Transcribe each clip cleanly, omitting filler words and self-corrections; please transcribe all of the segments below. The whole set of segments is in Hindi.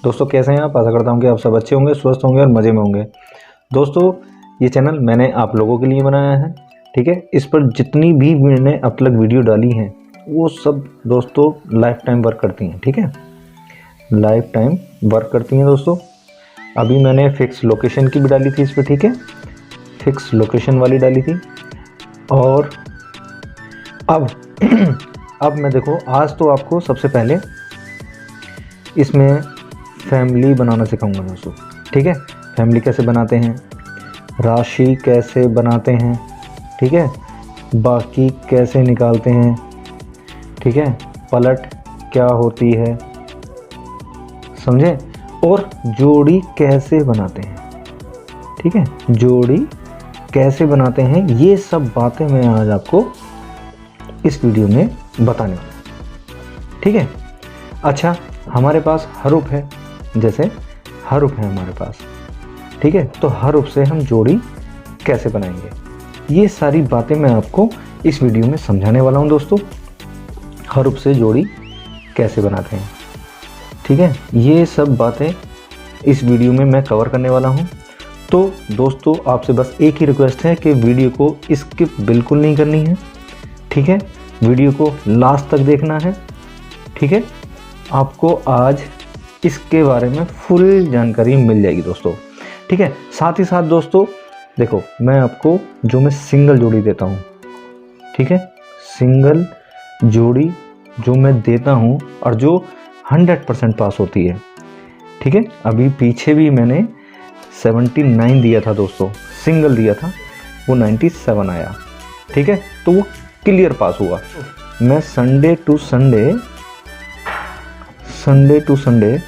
दोस्तों कैसे हैं आप? आशा करता हूं कि आप सब अच्छे होंगे, स्वस्थ होंगे और मज़े में होंगे। दोस्तों ये चैनल मैंने आप लोगों के लिए बनाया है, ठीक है। इस पर जितनी भी मैंने अब तक वीडियो डाली हैं वो सब दोस्तों लाइफ टाइम वर्क करती हैं, ठीक है। लाइफ टाइम वर्क करती हैं दोस्तों। अभी मैंने फिक्स लोकेशन की भी डाली थी इस पर, ठीक है, फिक्स लोकेशन वाली डाली थी। और अब अब मैं देखो, आज तो आपको सबसे पहले इसमें फैमिली बनाना सिखाऊंगा दोस्तों, ठीक है। फैमिली कैसे बनाते हैं, राशि कैसे बनाते हैं, ठीक है, बाकी कैसे निकालते हैं, ठीक है, पलट क्या होती है, समझे, और जोड़ी कैसे बनाते हैं, ठीक है, जोड़ी कैसे बनाते हैं, ये सब बातें मैं आज आपको इस वीडियो में बताने वाला, ठीक है। अच्छा, हमारे पास हरूफ है, जैसे हरूफ है हमारे पास, ठीक है, तो हरूफ से हम जोड़ी कैसे बनाएंगे, ये सारी बातें मैं आपको इस वीडियो में समझाने वाला हूं दोस्तों। हरूफ से जोड़ी कैसे बनाते हैं, ठीक है, ये सब बातें इस वीडियो में मैं कवर करने वाला हूं। तो दोस्तों आपसे बस एक ही रिक्वेस्ट है कि वीडियो को स्किप बिल्कुल नहीं करनी है, ठीक है, वीडियो को लास्ट तक देखना है, ठीक है। आपको आज इसके बारे में फुल जानकारी मिल जाएगी दोस्तों, ठीक है। साथ ही साथ दोस्तों देखो, मैं आपको जो मैं सिंगल जोड़ी देता हूँ, ठीक है, सिंगल जोड़ी जो मैं देता हूँ और जो 100% पास होती है, ठीक है। अभी पीछे भी मैंने 79 दिया था दोस्तों, सिंगल दिया था, वो 97 आया, ठीक है, तो वो क्लियर पास हुआ। मैं संडे टू संडे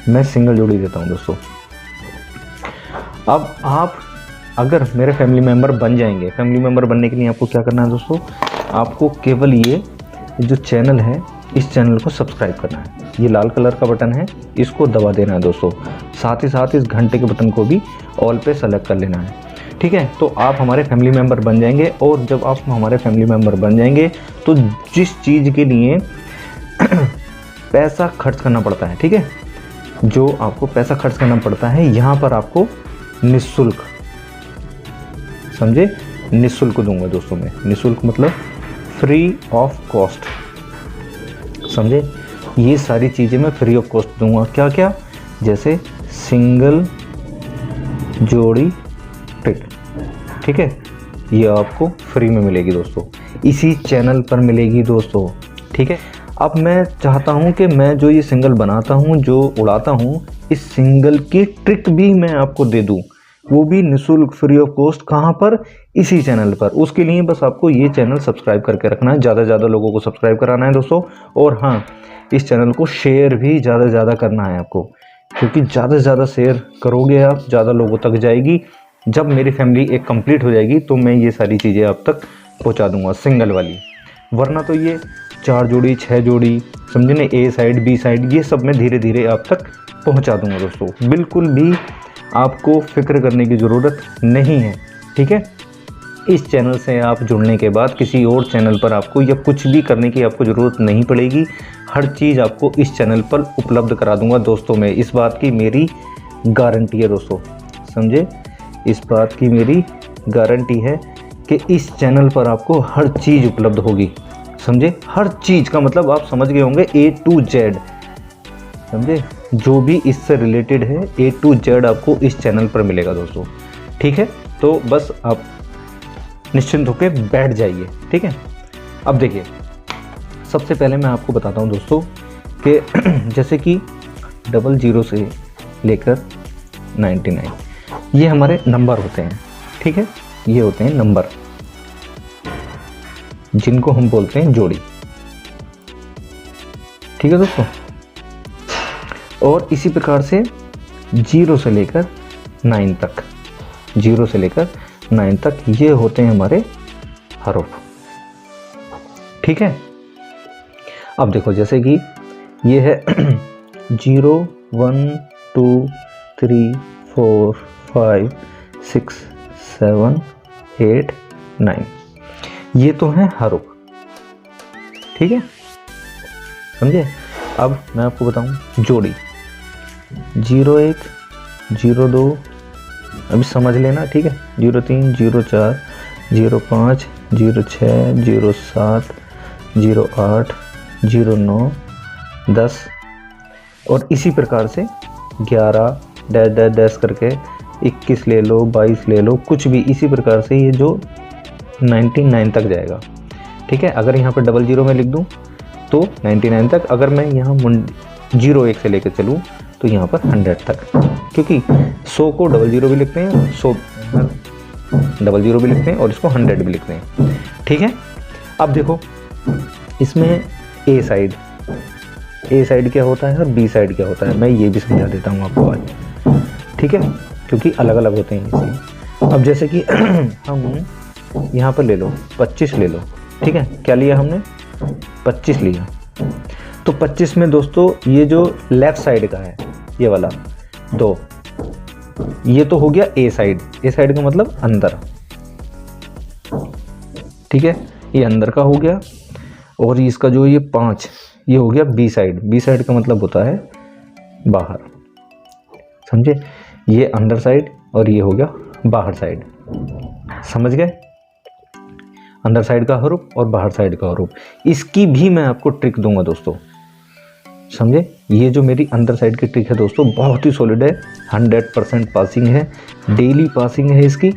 मैं सिंगल जोड़ी देता हूं दोस्तों। अब आप अगर मेरे फैमिली मेंबर बन जाएंगे, फैमिली मेंबर बनने के लिए आपको क्या करना है दोस्तों, आपको केवल ये जो चैनल है, इस चैनल को सब्सक्राइब करना है। ये लाल कलर का बटन है, इसको दबा देना है दोस्तों। साथ ही साथ इस घंटे के बटन को भी ऑल पे सेलेक्ट कर लेना है, ठीक है। तो आप हमारे फैमिली मेंबर बन जाएंगे, और जब आप हमारे फैमिली मेंबर बन जाएंगे तो जिस चीज़ के लिए पैसा खर्च करना पड़ता है, ठीक है, जो आपको पैसा खर्च करना पड़ता है, यहाँ पर आपको निःशुल्क, समझे, निःशुल्क दूंगा दोस्तों मैं। निःशुल्क मतलब फ्री ऑफ कॉस्ट, समझे, ये सारी चीज़ें मैं फ्री ऑफ कॉस्ट दूंगा। क्या क्या, जैसे सिंगल जोड़ी ट्रिक, ठीक है, ये आपको फ्री में मिलेगी दोस्तों, इसी चैनल पर मिलेगी दोस्तों, ठीक है। अब मैं चाहता हूं कि मैं जो ये सिंगल बनाता हूं, जो उड़ाता हूं, इस सिंगल की ट्रिक भी मैं आपको दे दूं, वो भी निःशुल्क, फ्री ऑफ कॉस्ट। कहां पर? इसी चैनल पर। उसके लिए बस आपको ये चैनल सब्सक्राइब करके रखना है, ज़्यादा से ज़्यादा लोगों को सब्सक्राइब कराना है दोस्तों। और हाँ, इस चैनल को शेयर भी ज़्यादा से ज़्यादा करना है आपको, क्योंकि ज़्यादा से ज़्यादा शेयर करोगे आप, ज़्यादा लोगों तक जाएगी। जब मेरी फैमिली एक कंप्लीट हो जाएगी तो मैं ये सारी चीज़ें आप तक पहुंचा दूंगा, सिंगल वाली। वरना तो ये 4 जोड़ी 6 जोड़ी, समझे ना, ए साइड बी साइड, ये सब मैं धीरे धीरे आप तक पहुंचा दूंगा दोस्तों। बिल्कुल भी आपको फिक्र करने की ज़रूरत नहीं है, ठीक है। इस चैनल से आप जुड़ने के बाद किसी और चैनल पर आपको या कुछ भी करने की आपको ज़रूरत नहीं पड़ेगी। हर चीज़ आपको इस चैनल पर उपलब्ध करा दूंगा दोस्तों। मैं इस बात की मेरी गारंटी है दोस्तों, समझे, इस बात की मेरी गारंटी है कि इस चैनल पर आपको हर चीज़ उपलब्ध होगी, समझे। हर चीज़ का मतलब आप समझ गए होंगे, A to Z, समझे, जो भी इससे रिलेटेड है A to Z आपको इस चैनल पर मिलेगा दोस्तों, ठीक है। तो बस आप निश्चिंत होकर बैठ जाइए, ठीक है। अब देखिए, सबसे पहले मैं आपको बताता हूँ दोस्तों कि जैसे कि 00 से लेकर 99 ये हमारे नंबर होते हैं, ठीक है, ये होते हैं नंबर, जिनको हम बोलते हैं जोड़ी, ठीक है दोस्तों। और इसी प्रकार से 0 से लेकर 9 तक, 0 से लेकर 9 तक ये होते हैं हमारे हरूफ, ठीक है। अब देखो, जैसे कि ये है 0 1 2 3 4 5 6 7 8 9, ये तो है हरूफ, ठीक है, समझे। अब मैं आपको बताऊं जोड़ी, 01, 02, अभी समझ लेना, ठीक है, 03, 04, 05, 06, 07, 08, 09, 10 और इसी प्रकार से 11 डैश डैश डैश करके 21 ले लो, 22 ले लो, कुछ भी इसी प्रकार से ये जो 99 तक जाएगा, ठीक है। अगर यहाँ पर 00 में लिख दूँ तो 99 तक, अगर मैं यहाँ 01 से लेकर चलूँ तो यहाँ पर 100 तक, क्योंकि 100 को 00 भी लिखते हैं, 100 00 भी लिखते हैं और इसको 100 भी लिखते हैं, ठीक है। अब देखो इसमें ए साइड क्या होता है और बी साइड क्या होता है, मैं ये भी समझा देता हूँ आपको आज, ठीक है, क्योंकि अलग अलग होते हैं इसलिए। अब जैसे कि हम यहाँ पर ले लो 25 ले लो, ठीक है, क्या लिया हमने 25 लिया, तो 25 में दोस्तों ये जो लेफ्ट साइड का है ये वाला 2, ये तो हो गया ए साइड का मतलब अंदर, ठीक है, ये अंदर का हो गया। और इसका जो ये 5 ये हो गया बी साइड का मतलब होता है बाहर, समझे, ये अंदर साइड और ये हो गया बाहर साइड, समझ गए, अंदर साइड का हरूफ और बाहर साइड का हरूफ। इसकी भी मैं आपको ट्रिक दूंगा दोस्तों, समझे। ये जो मेरी अंदर साइड की ट्रिक है दोस्तों बहुत ही सॉलिड है, 100% पासिंग है, डेली पासिंग है इसकी।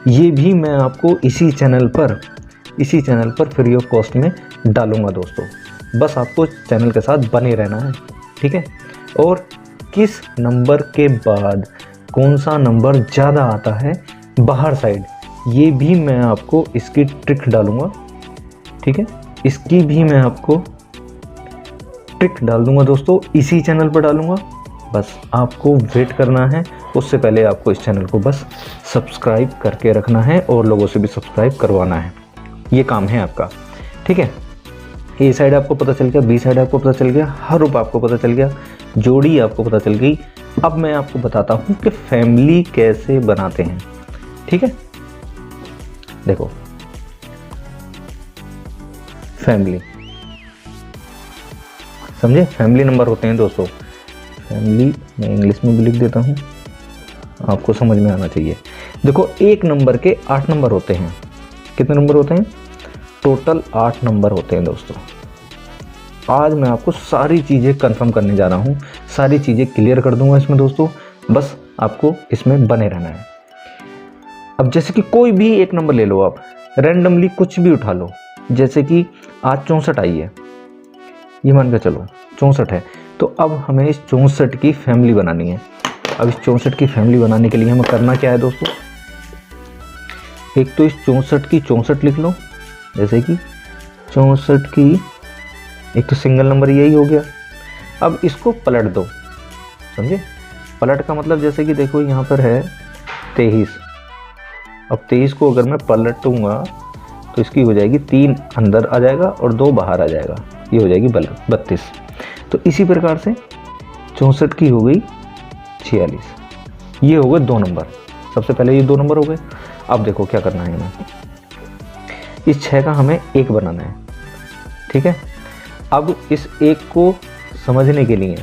ये भी मैं आपको इसी चैनल पर फ्री ऑफ कॉस्ट में डालूंगा दोस्तों, बस आपको चैनल के साथ बने रहना है, ठीक है। और किस नंबर के बाद कौन सा नंबर ज़्यादा आता है बाहर साइड, ये भी मैं आपको इसकी ट्रिक डालूंगा, ठीक है, इसकी भी मैं आपको ट्रिक डाल दूंगा दोस्तों, इसी चैनल पर डालूंगा, बस आपको वेट करना है। उससे पहले आपको इस चैनल को बस सब्सक्राइब करके रखना है और लोगों से भी सब्सक्राइब करवाना है, ये काम है आपका, ठीक है। ए साइड आपको पता चल गया, बी साइड आपको पता चल गया, हरूफ आपको पता चल गया, जोड़ी आपको पता चल गई। अब मैं आपको बताता हूँ कि फैमिली कैसे बनाते हैं, ठीक है। देखो फैमिली, समझे, फैमिली नंबर होते हैं दोस्तों, फैमिली मैं इंग्लिश में भी लिख देता हूँ, आपको समझ में आना चाहिए। देखो एक नंबर के 8 नंबर होते हैं, कितने नंबर होते हैं, टोटल 8 नंबर होते हैं दोस्तों। आज मैं आपको सारी चीज़ें कंफर्म करने जा रहा हूँ, सारी चीज़ें क्लियर कर दूंगा इसमें दोस्तों, बस आपको इसमें बने रहना है। अब जैसे कि कोई भी एक नंबर ले लो, आप रैंडमली कुछ भी उठा लो, जैसे कि आज 64 आई है, ये मान के चलो 64 है, तो अब हमें इस 64 की फैमिली बनानी है। अब इस 64 की फैमिली बनाने के लिए हमें करना क्या है दोस्तों, एक तो इस 64 की 64 लिख लो, जैसे कि 64 की एक तो सिंगल नंबर यही हो गया। अब इसको पलट दो, समझे, पलट का मतलब जैसे कि देखो यहाँ पर है 23, अब 23 को अगर मैं पलटूंगा तो इसकी हो जाएगी 3 अंदर आ जाएगा और 2 बाहर आ जाएगा, ये हो जाएगी 32। तो इसी प्रकार से 64 की हो गई 46, ये हो गए 2 नंबर, सबसे पहले ये 2 नंबर हो गए। अब देखो क्या करना है हमें, इस 6 का हमें 1 बनाना है, ठीक है। अब इस 1 को समझने के लिए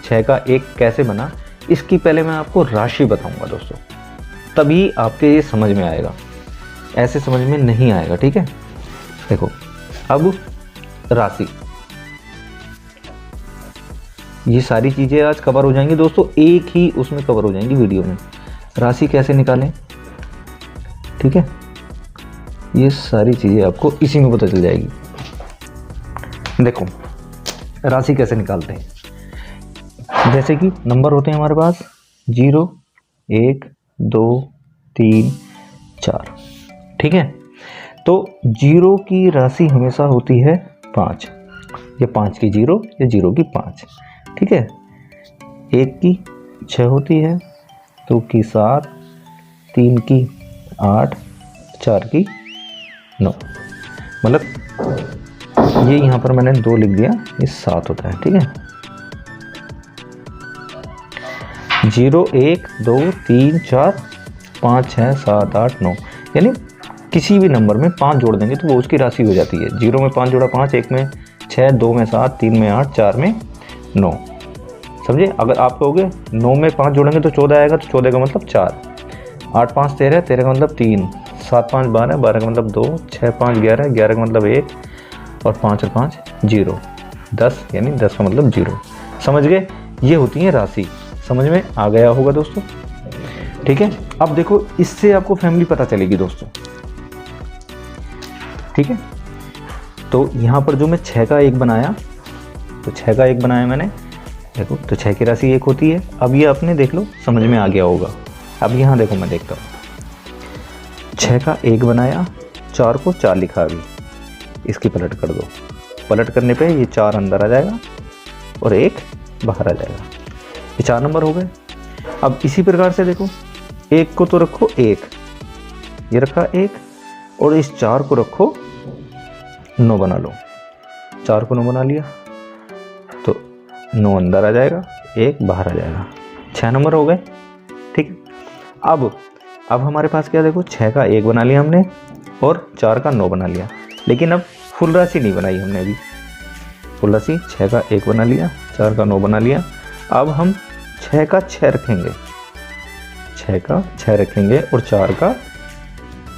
6 का 1 कैसे बना, इसकी पहले मैं आपको राशि बताऊंगा दोस्तों, तभी आपके ये समझ में आएगा, ऐसे समझ में नहीं आएगा, ठीक है। देखो अब राशि, ये सारी चीज़ें आज कवर हो जाएंगी दोस्तों, एक ही उसमें कवर हो जाएंगी वीडियो में। राशि कैसे निकालें, ठीक है, ये सारी चीज़ें आपको इसी में पता चल जाएगी। देखो राशि कैसे निकालते हैं, जैसे कि नंबर होते हैं हमारे पास 0, 1, 2, 3, 4, ठीक है। तो 0 की राशि हमेशा होती है 5, ये 5 की 0, ये 0 की 5, ठीक है। 1 की 6 होती है, 2 की 7, 3 की 8, 4 की 9, मतलब ये यहाँ पर मैंने 2 लिख दिया, ये 7 होता है, ठीक है। 0, 1, 2, 3, 4, 5, 6, 7, 8, 9, यानी किसी भी नंबर में 5 जोड़ देंगे तो वो उसकी राशि हो जाती है। 0 में 5 जोड़ा 5, 1 में 6, 2 में 7, 3 में 8, 4 में 9, समझे। अगर आप कहोगे 9 में 5 जोड़ेंगे तो 14 आएगा, तो 14 का मतलब 4, 8 5 13, 13 का मतलब 3, 7 5 12, 12 का मतलब 2, 6 5 11, 11 का मतलब 1, और 5 और 5 0, 10 यानी 10 का मतलब 0। समझ गए, ये होती है राशि। समझ में आ गया होगा दोस्तों, ठीक है। अब देखो इससे आपको फैमिली पता चलेगी दोस्तों, ठीक है। तो यहाँ पर जो मैं 6 का 1 बनाया, तो 6 का 1 बनाया मैंने, देखो तो 6 की राशि 1 होती है। अब ये आपने देख लो, समझ में आ गया होगा। अब यहाँ देखो मैं देखता हूँ, 6 का 1 बनाया, 4 को 4 लिखा, अभी इसकी पलट कर दो। पलट करने पे ये 4 अंदर आ जाएगा और 1 बाहर आ जाएगा, ये 4 नंबर हो गए। अब इसी प्रकार से देखो, 1 को तो रखो 1, ये रखा 1, और इस 4 को रखो 9 बना लो, 4 को 9 बना लिया तो 9 अंदर आ जाएगा, 1 बाहर आ जाएगा, 6 नंबर हो गए, ठीक। अब हमारे पास क्या, देखो 6 का 1 बना लिया हमने और 4 का 9 बना लिया, लेकिन अब फुल राशि नहीं बनाई हमने अभी। फुल राशि 6 का 1 बना लिया, 4 का 9 बना लिया। अब हम 6 का 6 रखेंगे, 6 का 6 रखेंगे और 4 का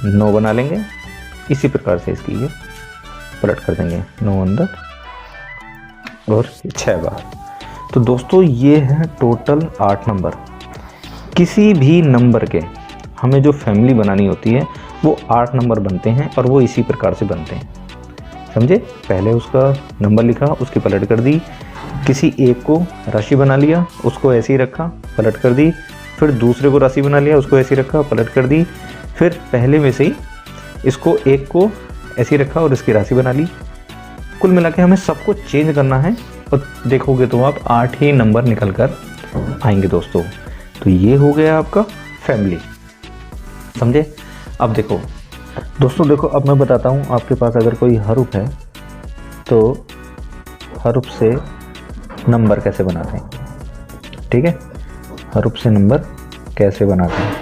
9 बना लेंगे। इसी प्रकार से इसकी ये पलट कर देंगे, 9 अंदर और 6 बाहर। तो दोस्तों ये है टोटल 8 नंबर। किसी भी नंबर के हमें जो फैमिली बनानी होती है वो 8 नंबर बनते हैं, और वो इसी प्रकार से बनते हैं, समझे। पहले उसका नंबर लिखा, उसकी पलट कर दी, किसी एक को राशि बना लिया, उसको ऐसे ही रखा, पलट कर दी, फिर दूसरे को राशि बना लिया, उसको ऐसे ही रखा, पलट कर दी, फिर पहले में से ही इसको एक को ऐसे ही रखा और इसकी राशि बना ली। कुल मिला के हमें सबको चेंज करना है, और देखोगे तो आप 8 ही नंबर निकल कर आएंगे दोस्तों। तो ये हो गया आपका फैमिली, समझे। अब देखो दोस्तों, देखो अब मैं बताता हूँ, आपके पास अगर कोई हरूफ है तो हरूफ से नंबर कैसे बनाते हैं, ठीक है। हरूफ से नंबर कैसे बनाते हैं,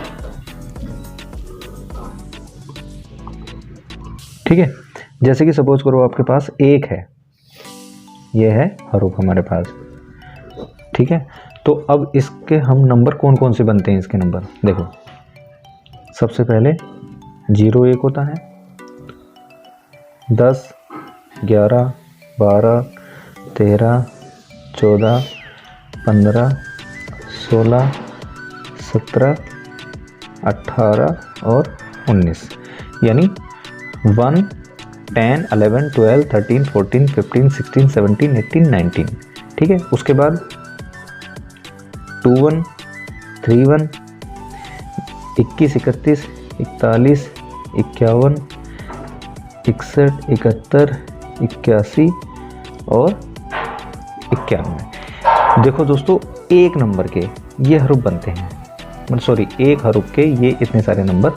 ठीक है। जैसे कि सपोज करो आपके पास 1 है, ये है हरूफ हमारे पास, ठीक है। तो अब इसके हम नंबर कौन कौन से बनते हैं, इसके नंबर देखो, सबसे पहले 0 1 होता है, 10 11 12 13 14 15 16 17 18 और 19, यानी 1 10 11 12 13 14 15 16 17 18 19, ठीक है। उसके बाद 2 1 3 1 21 31 41 51 61 71 81 और 91। देखो दोस्तों, एक नंबर के ये हरूफ बनते हैं, मतलब सॉरी, एक हरूफ के ये इतने सारे नंबर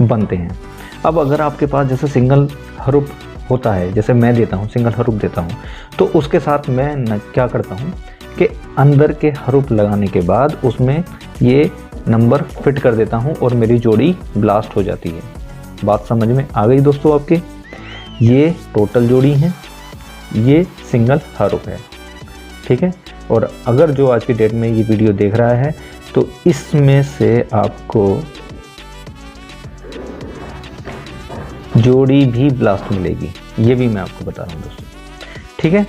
बनते हैं। अब अगर आपके पास जैसे सिंगल हरूफ होता है, जैसे मैं देता हूँ सिंगल हरूफ देता हूँ, तो उसके साथ मैं क्या करता हूँ कि अंदर के हरूफ लगाने के बाद उसमें ये नंबर फिट कर देता हूँ और मेरी जोड़ी ब्लास्ट हो जाती है। बात समझ में आ गई दोस्तों आपके। ये टोटल जोड़ी है, ये सिंगल हरूफ है, ठीक है। और अगर जो आज की डेट में ये वीडियो देख रहा है तो इसमें से आपको जोड़ी भी ब्लास्ट मिलेगी, ये भी मैं आपको बता रहा हूँ दोस्तों, ठीक है।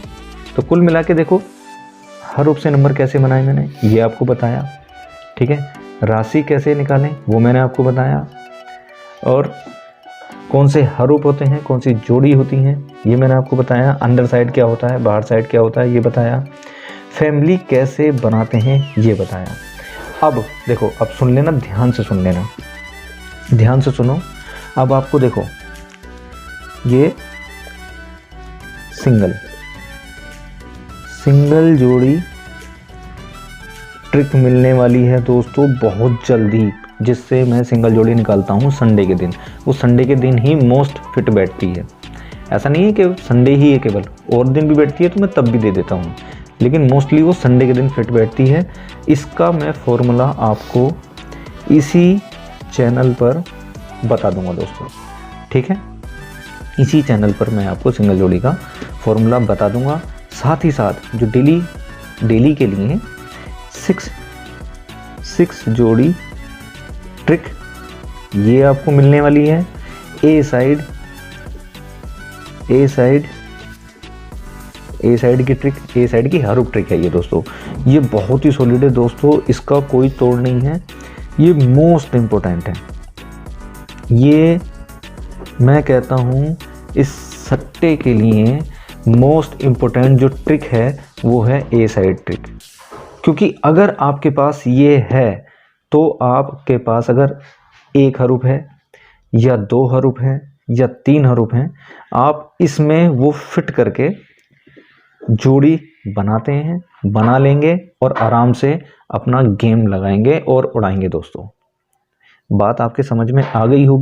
तो कुल मिला के देखो, हरूफ से नंबर कैसे बनाए मैंने ये आपको बताया, ठीक है। राशि कैसे निकालें वो मैंने आपको बताया, और कौन से हरूफ होते हैं, कौन सी जोड़ी होती हैं ये मैंने आपको बताया। अंदर साइड क्या होता है, बाहर साइड क्या होता है ये बताया। फैमिली कैसे बनाते हैं ये बताया। अब देखो, अब सुन लेना, ध्यान से सुन लेना, ध्यान से सुनो। अब आपको देखो, ये सिंगल जोड़ी ट्रिक मिलने वाली है दोस्तों बहुत जल्दी, जिससे मैं सिंगल जोड़ी निकालता हूँ संडे के दिन। वो संडे के दिन ही मोस्ट फिट बैठती है। ऐसा नहीं है कि संडे ही है केवल, और दिन भी बैठती है तो मैं तब भी दे देता हूँ, लेकिन मोस्टली वो संडे के दिन फिट बैठती है। इसका मैं फॉर्मूला आपको इसी चैनल पर बता दूंगा दोस्तों, ठीक है। इसी चैनल पर मैं आपको सिंगल जोड़ी का फॉर्मूला बता दूंगा। साथ ही साथ जो डेली के लिए सिक्स जोड़ी ट्रिक ये आपको मिलने वाली है। ए साइड की ट्रिक, ए साइड की हरूक ट्रिक है ये दोस्तों। ये बहुत ही सॉलिड है दोस्तों, इसका कोई तोड़ नहीं है। ये मोस्ट इम्पोर्टेंट है। ये मैं कहता हूँ इस सट्टे के लिए मोस्ट इम्पोर्टेंट जो ट्रिक है वो है ए साइड ट्रिक। क्योंकि अगर आपके पास ये है तो आपके पास अगर एक हरूफ है या 2 हरूफ है या 3 हरूफ हैं, आप इसमें वो फिट करके जोड़ी बना लेंगे और आराम से अपना गेम लगाएंगे और उड़ाएंगे दोस्तों। बात आपके समझ में आ गई होगी।